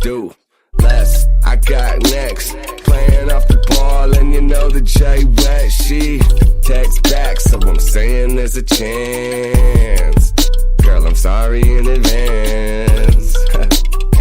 do less. I got next. Playing off the ball, and you know the J wet. She text back, so I'm saying there's a chance. Girl, I'm sorry in advance.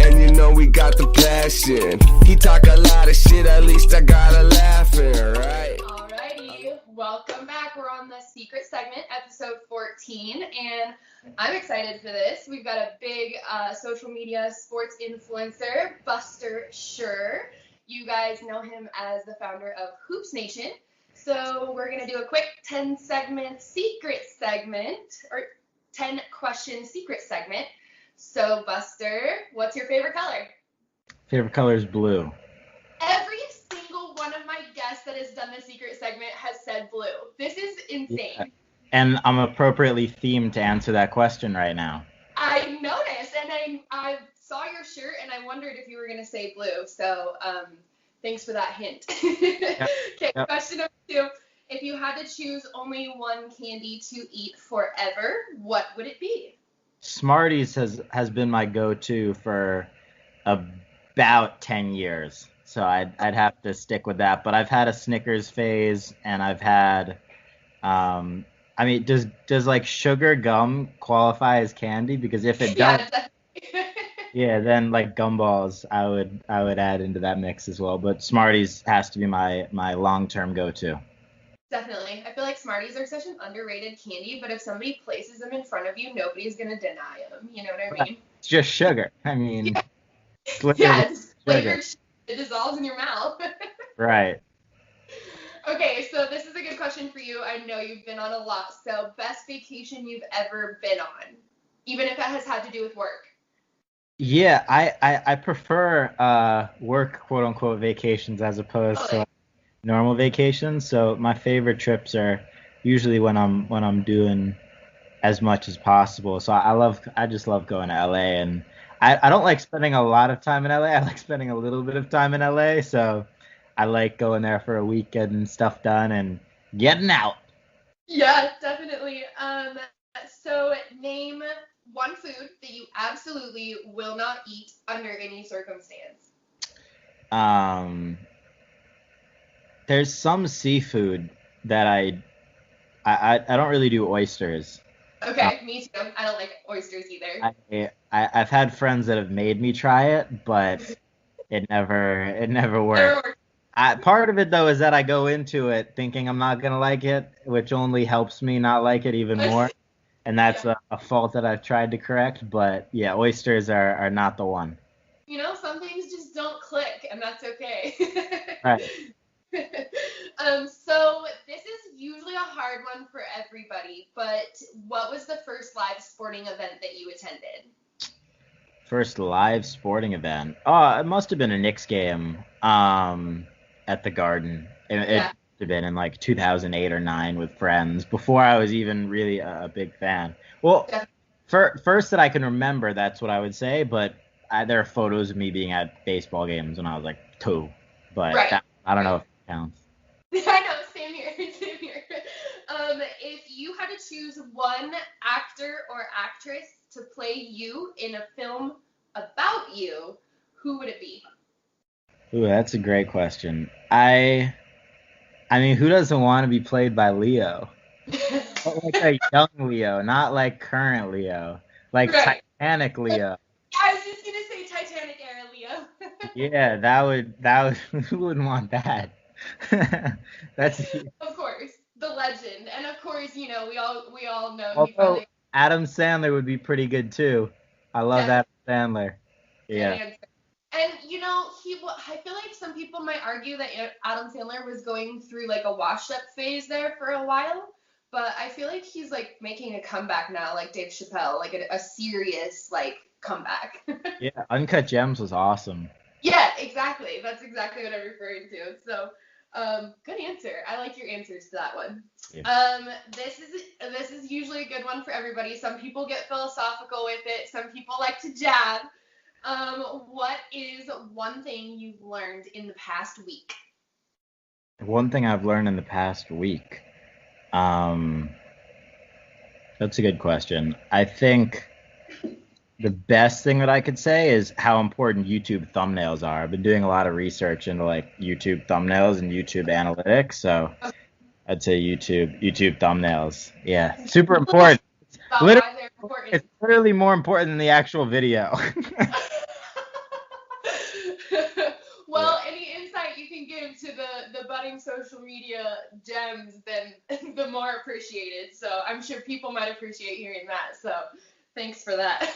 And you know we got the passion. He talk a lot of shit, at least I got her laughing, right? Alrighty, welcome back. We're on the secret segment, episode 14, and I'm excited for this. We've got a big social media sports influencer, Buster Scher. You guys know him as the founder of Hoops Nation. So we're going to do a quick 10-segment secret segment, or 10-question secret segment. So, Buster, what's your favorite color? Favorite color is blue. Every single one of my guests that has done the secret segment has said blue. This is insane. Yeah. And I'm appropriately themed to answer that question right now. I noticed, and I saw your shirt, and I wondered if you were going to say blue. So, thanks for that hint. Yep. Okay, Yep. Question number 2. If you had to choose only one candy to eat forever, what would it be? Smarties has been my go-to for about 10 years. So I'd have to stick with that. But I've had a Snickers phase, and I've had does like sugar gum qualify as candy? Because if it does, yeah, then like gumballs I would add into that mix as well. But Smarties has to be my long-term go-to. Definitely. I feel like Smarties are such an underrated candy, but if somebody places them in front of you, nobody's going to deny them. You know what I mean? It's just sugar. I mean, yeah, it's flavored sugar. It dissolves in your mouth. Right. Okay, so this is a good question for you. I know you've been on a lot. So, best vacation you've ever been on, even if it has had to do with work. Yeah, I prefer work quote unquote vacations as opposed to normal vacations. So my favorite trips are usually when I'm doing as much as possible. So I just love going to LA, and I don't like spending a lot of time in LA. I like spending a little bit of time in LA. So I like going there for a week, getting stuff done and getting out. Yeah, definitely. So name one food that you absolutely will not eat under any circumstance. There's some seafood that I don't really do oysters. Okay, me too. I don't like oysters either. I've had friends that have made me try it, but it never worked. Part of it though is that I go into it thinking I'm not gonna like it, which only helps me not like it even more. And that's a fault that I've tried to correct. But yeah, oysters are not the one. You know, some things just don't click, and that's okay. Right. So this is usually a hard one for everybody, but what was the first live sporting event that you attended? First live sporting event? Oh, it must have been a Knicks game at the Garden. It must have been in like 2008 or 9 with friends, before I was even really a big fan. Well, first that I can remember, that's what I would say, but there are photos of me being at baseball games when I was like 2, but I don't know if it counts. I know, same here. If you had to choose one actor or actress to play you in a film about you, who would it be? Ooh, that's a great question. I mean, who doesn't want to be played by Leo? But like a young Leo, not like current Leo. Like Titanic Leo. I was just gonna say Titanic era Leo. Yeah, that would who wouldn't want that? That's of course, the legend, and of course, you know, we all know. Although Adam Sandler would be pretty good too. I love Adam Sandler. Yeah. And you know, I feel like some people might argue that Adam Sandler was going through like a washed-up phase there for a while, but I feel like he's like making a comeback now, like Dave Chappelle, like a serious like comeback. Yeah, Uncut Gems was awesome. Yeah, exactly. That's exactly what I'm referring to. So, good answer. I like your answers to that one. Yeah. This is usually a good one for everybody. Some people get philosophical with it. Some people like to jab. What is one thing you've learned in the past week? One thing I've learned in the past week. That's a good question. I think the best thing that I could say is how important YouTube thumbnails are. I've been doing a lot of research into like YouTube thumbnails and YouTube analytics, so I'd say YouTube thumbnails. Yeah, super important. About Literally, why they're important. it's literally more important than the actual video. Well, any insight you can give to the budding social media gems, then the more appreciated. So I'm sure people might appreciate hearing that. So thanks for that.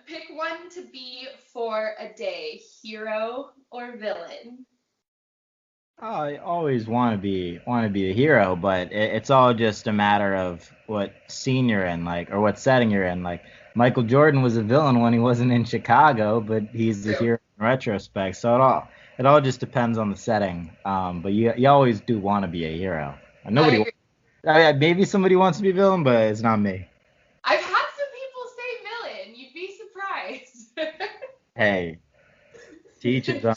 Pick one to be for a day, hero or villain. Oh, I always want to be a hero, but it's all just a matter of what scene you're in, like, or what setting you're in. Like Michael Jordan was a villain when he wasn't in Chicago, but he's a True. hero in retrospect. So it all just depends on the setting. But you always do want to be a hero. And I nobody, agree. maybe somebody wants to be a villain, but it's not me. I've had some people say villain. You'd be surprised. Hey, teach his own.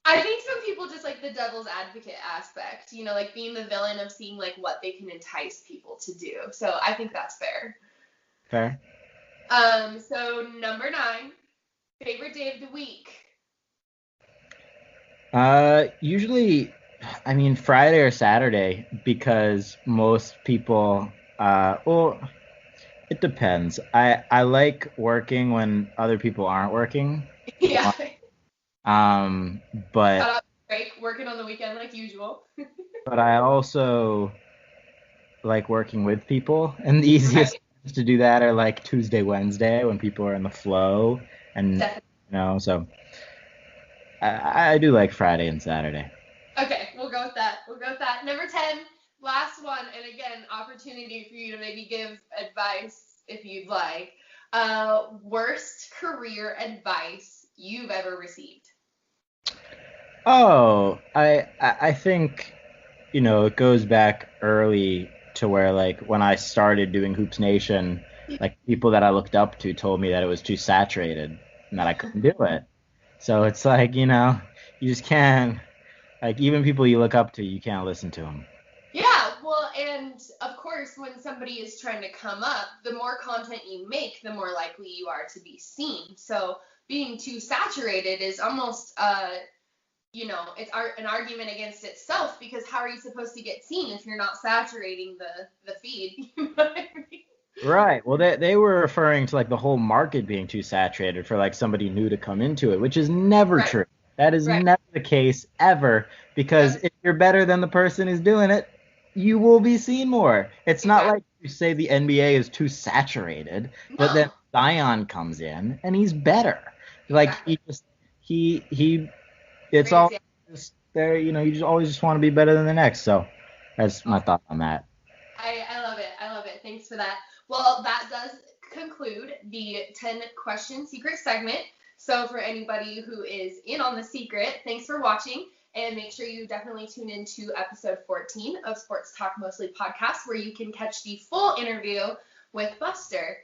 I think some people just like the devil's advocate aspect, like being the villain of seeing like what they can entice people to do. So I think that's fair. Fair. So number 9, favorite day of the week. Usually, I mean Friday or Saturday because most people, well, it depends. I like working when other people aren't working. Yeah. Um, Shout but out break, working on the weekend like usual. but I also like working with people, and the Right. easiest times to do that are like Tuesday, Wednesday when people are in the flow, and Definitely. so I do like Friday and Saturday. Okay, we'll go with that. Number 10, last one, and again, opportunity for you to maybe give advice if you'd like. Worst career advice you've ever received. Oh, I think it goes back early to where like when I started doing Hoops Nation, like people that I looked up to told me that it was too saturated and that I couldn't do it. So it's like, you just can't, like, even people you look up to, you can't listen to them. Yeah, well, and of course, when somebody is trying to come up, the more content you make, the more likely you are to be seen. So being too saturated is almost, it's an argument against itself because how are you supposed to get seen if you're not saturating the feed? You know what I mean? Right. Well, they were referring to like the whole market being too saturated for like somebody new to come into it, which is never Right, true. That is right. never the case ever because Yep, if you're better than the person who's doing it, you will be seen more. It's not exactly. like you say the NBA is too saturated, but then No, Zion comes in and he's better. Like exactly. he it's Great all example. just there, you just always just want to be better than the next. So that's my thought on that. I love it. I love it. Thanks for that. Well, that does conclude the 10 question secret segment. So for anybody who is in on the secret, thanks for watching. And make sure you definitely tune into episode 14 of Sports Talk Mostly podcast, where you can catch the full interview with Buster.